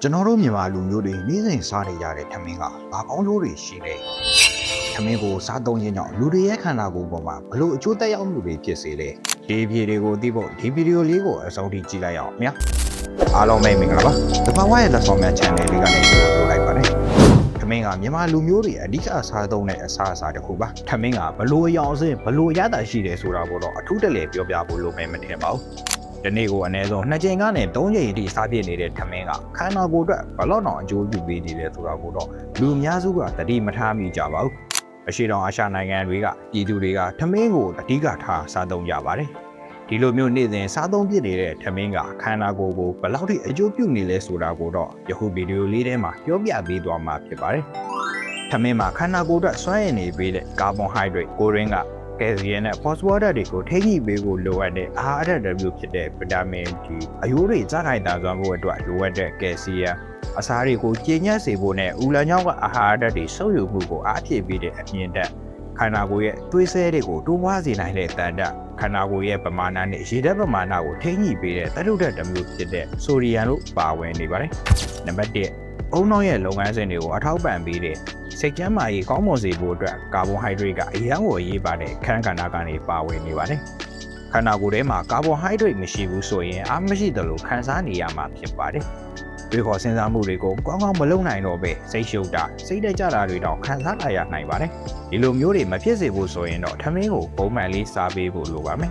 ကျွန်တော်တို့မြန်မာလူမျိုးတွေနေ့စဉ်စားနေကြတဲ့ထမင်းကဘာကောင်းကျိုးတွေရှိလဲထမင်းကိုစားသုံးခြင်းကြောင့်လူတွေရဲ့ခန္ဓာကိုယ်ပေါ်မှာဘလို့အကျိုးသက်ရောက်မှုတွေဖြစ်စေလဲဒီဗီဒီယိုကိုသိဖို့ဒီဗီဒီယိုလေးကိုအဆုံးထိကြည့်လိုက်အောင်ခင်ဗျာအားလုံးပဲမင်္ဂလာပါတဘာဝရဲ့လက်ဆောင်များ channel လေးကနေကြိုဆိုလိုက်ပါတယ်ထမင်းကမြန်မာလူမျိုးတွေအဓိကစားသုံးတဲ့အစားအစာတစ်ခုပါထမင်းကဘလို့အယောင်စင်းဘလို့ရတာရှိတယ်ဆိုတာကိုတော့အထူးတလဲပြောပြဖို့လိုမယ်မထင်ပါဘူးဒီနေ့ကိုအနည်းဆုံး2ချိန်ကနေ3ချိန်အထိစားပြည့်နေတဲ့ထမင်းကခန္ဓာကိုယ်အတွက်ဘလောက်တောင်အကျိုးပြုပေးနေလဲဆိုတာကိုတော့လူအများစုကသတိမထားမိကြပါဘူးအရှေ့တောင်အာရှနိုင်ငံတွေကပြည်သူတွေကထမင်းကိုအဓိကထားစားသုံးကြပါတယ်ဒီလိုမျိုးနေ့စဉ်စားသုံးပြည့်နေတဲ့ထမင်းကခန္ဓာကိုယ်ကိုဘလောက်ထိအကျိုးပြုနေလဲဆိုတာကိုတော့ယခုဗီဒီယိုလေးထဲမှာပြောပြပေးသွားမှာဖြစ်ပါတယ်ထမင်းမှာခန္ဓာကိုယ်အတွက်စွမ်းရည်နေပေးတဲ့ကာဗွန်ဟိုက်ဒရိတ်ကိုရင်းကကယ်လ်ဆီယမ်နဲ့ဖော့စဖောရတ်တွေကိုထိန်းညှိပေးဖို့လိုအပ်တဲ့အာဟာရဓာတ်မျိုးဖြစ်တဲ့ဗီတာမင် D အယိုးတွေစခိုင်တာစွမ်းဖို့အတွက်လိုအပ်တဲ့ကယ်လ်ဆီယမ်အစာတွေကိုကျဉ်ညက်စေဖို့နဲ့ဦးလန်ချောင်းကအာဟာရဓာတ်တွေဆုပ်ယူမှုကိုအားဖြည့်ပေးတဲ့အမြင့်ဓာတ်ခန္ဓာကိုယ်ရဲ့သွေးဆဲတွေကိုတိုးပွားစေနိုင်တဲ့တန်ဓာတ်ခန္ဓာကိုယ်ရဲ့ပမာဏနဲ့ရေဓာတ်ပမာဏကိုထိန်းညှိပေးတဲ့သတ္တုဓာတ်တစ်မျိုးဖြစ်တဲ့ဆိုဒီယမ်တို့ပါဝင်နေပါတယ်နံပါတ်1အုံနောက်ရဲ့လုပ်ငန်းစဉ်တွေကိုအထောက်ပံ့ပေးတဲ့စိတ်ကျန်းမာရေးကောင်းမွန်စေဖို့အတွက်ကာဗွန်ဟိုက်ဒရိတ်ကအရန်ကိုအရေးပါတဲ့ခန်းကဏ္ဍကနေပါဝင်နေပါတယ်ခန္ဓာကိုယ်ထဲမှာကာဗွန်ဟိုက်ဒရိတ်မရှိဘူးဆိုရင်အားမရှိသလိုခံစားနေရမှာဖြစ်ပါတယ်တွေးခေါ်စဉ်းစားမှုတွေကိုကောင်းကောင်းမလုပ်နိုင်တော့ပဲစိတ်ရှုပ်တာစိတ်တက်ကြတာတွေတော့ခံစားလာရနိုင်ပါတယ်ဒီလိုမျိုးတွေမဖြစ်စေဖို့ဆိုရင်တော့ထမင်းကိုပုံမှန်လေးစားပေးဖို့လိုပါမယ်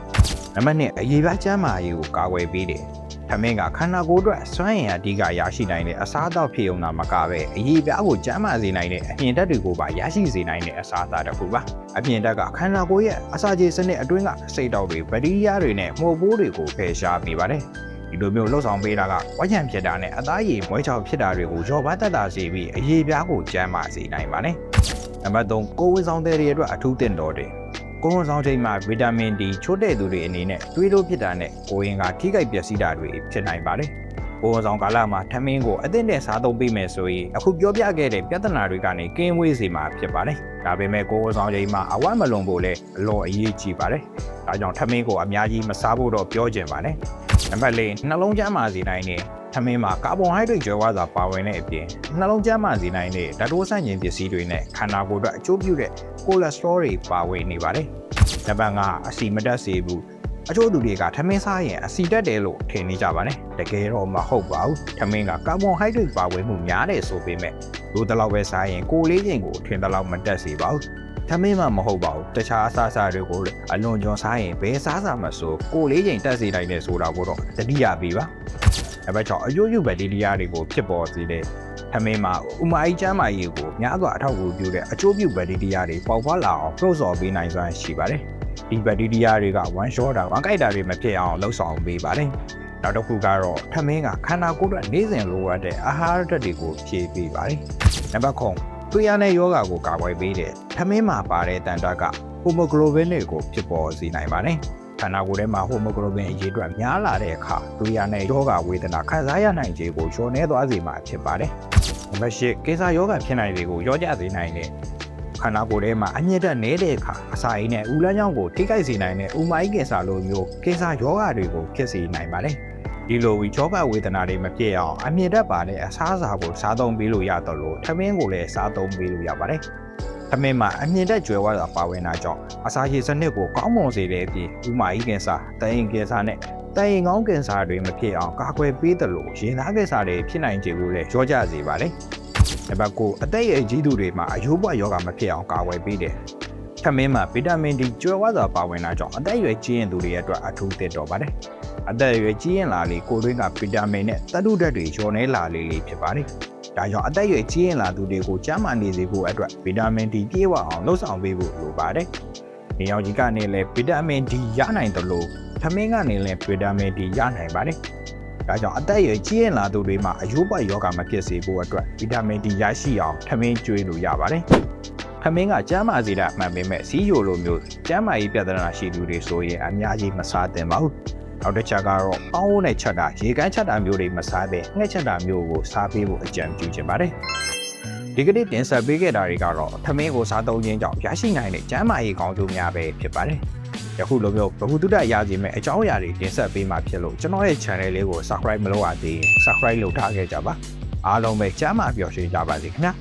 နံပါတ်2အရေးပါကျန်းမာရေးကိုကာကွယ်ပေးတယ်ထမင်းကခန္ဓာကိုယ်အတွက်စွမ်းရည်အဓိကရရှိနိုင်တဲ့အစားအသောက်ဖြစ်ုံသာမကပဲအရေးပြားကိုကျန်းမာစေနိုင်တဲ့အပြင်ဓာတ်တွေကိုပါရရှိစေနိုင်တဲ့အစားအစာတစ်ခုပါအပြင်ဓာတ်ကခန္ဓာကိုယ်ရဲ့အစာကြေစနစ်အတွင်းကစိတ်တောက်တွေဘက်တီးရီးယားတွေနဲ့မှုတ်ပိုးတွေကိုဖယ်ရှားပေးပါတယ်ဒီလိုမျိုးလှုပ်ဆောင်ပေးတာကဝါချံဖြစ်တာနဲ့အသားရည်မွေးချောင်ဖြစ်တာတွေကိုရောပါတက်တာစေပြီးအရေးပြားကိုကျန်းမာစေနိုင်ပါတယ်နံပါတ်3ကိုယ်ဝန်ဆောင်တွေအတွက်အထူးသင့်တော်တယ်ကိုယ်ဝန်ဆောင်ချိန်မှာဗီတာမင် D ချိုးတဲ့သူတွေအနေနဲ့သွေးတိုးဖြစ်တာနဲ့ကိုယ်ရင်ကထိခိုက်ပျက်စီးတာတွေဖြစ်နိုင်ပါတယ်ကိုယ်ဝန်ဆောင်ကာလမှာထမင်းကိုအသင့်နဲ့စားသုံးပေးမယ်ဆိုရင်အခုပြောပြခဲ့တဲ့ပြဿနာတွေကနေကင်းဝေးစေမှာဖြစ်ပါတယ်ဒါပေမဲ့ကိုယ်ဝန်ဆောင်ချိန်မှာအဝတ်မလွန်ဖို့လည်းအလွန်အရေးကြီးပါတယ်ဒါကြောင့်ထမင်းကိုအများကြီးမစားဖို့တော့ပြောချင်ပါတယ်နံပါတ်4နှလုံးကျန်းမာစေနိုင်တဲ့ထမင်းမှာကာဗွန်ဟိုက်ဒရိတ်ကြွယ်ဝစွာပါဝင်တဲ့အပြင်နှလုံးကျန်းမာစေနိုင်တဲ့ဓာတ်တိုးဆန့်ကျင်ပစ္စည်းတွေနဲ့ခန္ဓာကိုယ်အတွက်အကျိုးပြုတဲ့ကိုလက်စထရောတွေပါဝင်နေပါတယ်နံပါတ်5အဆီမတက်စေဘူးအချို့သူတွေကထမင်းစားရင်အဆီတက်တယ်လို့ထင်နေကြပါတယ်တကယ်တော့မဟုတ်ပါဘူးထမင်းကကာဗွန်ဟိုက်ဒရိတ်ပါဝင်မှုများတယ်ဆိုပေမဲ့လိုတလောက်ပဲစားရင်ကိုလေးချိန်ကိုထင်တလောက်မတက်စေပါဘူးထမင်းမှမဟုတ်ပါဘူးတခြားအစားအစာတွေကိုအလွန်ကျွံစားရင်ဘယ်စားစာမဆိုကိုလေးချိန်တက်စေနိုင်တယ်ဆိုတာကိုတော့သတိရပေးပါနံပါတ်6အယိုးယူဘက်တီးရီးယားတွေကိုဖြစ်ပေါ်စေတဲ့ထမင်းမှာဥမာအိကျမ်းမာရေးကိုများစွာအထောက်အကူပြုတဲ့အကျိုးပြုဘက်တီးရီးယားတွေပေါက်ဖွားလာအောင်ပြုဆော်ပေးနိုင်စွမ်းရှိပါတယ်ဒီဘက်တီးရီးယားတွေကဝမ်းလျှောတာဝမ်းကိုက်တာတွေမဖြစ်အောင်လှုပ်ဆောင်ပေးပါတယ်နောက်တစ်ခုကတော့ထမင်းကခန္ဓာကိုယ်အတွက်နေ့စဉ်လိုအပ်တဲ့အာဟာရဓာတ်တွေကိုဖြည့်ပေးပါတယ်နံပါတ်9သွေးရတဲ့ယောဂါကိုကာကွယ်ပေးတဲ့ထမင်းမှာပါတဲ့တန်ဓာတ်ကဟိုမိုဂလိုဘင်တွေကိုဖြစ်ပေါ်စေနိုင်ပါတယ်ခန္ဓာကိုယ်ထဲမှာဟိုမိုဂလိုဘင်အရေးအတွက်များလာတဲ့အခါသွေးရတဲ့ယောဂါဝေဒနာခံစားရနိုင်ခြေကိုလျှော့နှဲသွားစေမှာဖြစ်ပါတယ်နံပါတ်10ကိစ္စယောဂါဖြစ်နိုင်တွေကိုရောကြစေနိုင်တဲ့ခန္ဓာကိုယ်ထဲမှာအမြင့်တက်နေတဲ့အခါအစာအိမ်နဲ့ဦးလမ်းကြောင်းကိုထိခိုက်စေနိုင်တဲ့ဥမိုင်းကင်ဆာလိုမျိုးကိစ္စယောဂါတွေကိုဖြစ်စေနိုင်ပါတယ်ဒီလိုယောဂဝေဒနာတွေမဖြစ်အောင်အမြင့်တက်ပါတဲ့အစားအစာကိုစားသုံးပေးလို့ရတော့လို့ထမင်းကိုလည်းစားသုံးပေးလို့ရပါတယ်ထမင်းမှာအမြင့်တက်ကျွယ်ဝစွာပါဝင်တာကြောင့်အစာရည်စနစ်ကိုကောင်းမွန်စေတဲ့အပြင်ဥမာကြီးကင်ဆာတရင်ကင်ဆာနဲ့တရင်ကောင်းကင်ဆာတွေမဖြစ်အောင်ကာကွယ်ပေးတယ်လို့ရင်သားကင်ဆာတွေဖြစ်နိုင်ခြေကိုလည်းရောကြစေပါတယ်နံပါတ်9အသက်အရွယ်ကြီးသူတွေမှာအယိုးပွားယောဂမဖြစ်အောင်ကာကွယ်ပေးတယ်ထမင်းမှာဗီတာမင် D ကျွယ်ဝစွာပါဝင်တာကြောင့်အသက်အရွယ်ကြီးရင်သူတွေအတွက်အထူးသင့်တော်ပါတယ်အသက်အရွယ်ကြီးရင်လာလေကိုယ်တွင်းကဗီတာမင်နဲ့သတ္တုဓာတ်တွေလျော့နေလာလေဖြစ်ပါတယ်ဒါကြောင့်အသက်အရွယ်ကြီးရင်လာသူတွေကိုကျန်းမာနေစေဖို့အတွက်ဗီတာမင် D ပြည့်ဝအောင်လှုပ်ဆောင်ပေးဖို့လိုပါတယ်။နေရောင်ခြည်ကနေလည်းဗီတာမင် D ရနိုင်တယ်လို့ထမင်းကနေလည်းဗီတာမင် D ရနိုင်ပါတယ်။ဒါကြောင့်အသက်အရွယ်ကြီးရင်လာသူတွေမှာအယိုးပွားယောဂမဖြစ်စေဖို့အတွက်ဗီတာမင် D ရရှိအောင်ထမင်းကျွေးလို့ရပါတယ်။ထမင်းကကျန်းမာစေတာမှန်ပေမဲ့စီးယိုလိုမျိုးကျန်းမာရေးပြဿနာရှိသူတွေဆိုရင်အများကြီးမစားသင့်ပါဘူး။နောက်တစ်ချက်ကတော့ပေါင်းဝန်းနဲ့ချက်တာရေကမ်းချက်တာမျိုးတွေမစားဘဲငှက်ချက်တာမျိုးကိုစားပေးဖို့အကြံပြုချင်ပါတယ်ဒီကနေ့တင်ဆက်ပေးခဲ့တာတွေကတော့ထမင်းကိုစားသုံးခြင်းကြောင့်ရရှိနိုင်တဲ့ကျန်းမာရေးကောင်းကျိုးများပဲဖြစ်ပါတယ်ယခုလိုမျိုးဘဟုတုတရစေမဲ့အကြောင်းအရာတွေတင်ဆက်ပေးမှာဖြစ်လို့ကျွန်တော်ရဲ့ channel လေးကို subscribe မလုပ်ရသေးရင် subscribe လုပ်ထားခဲ့ကြပါ အားလုံးပဲကျမ်းမာပျော်ရွှင်ကြပါစေခင်ဗျာ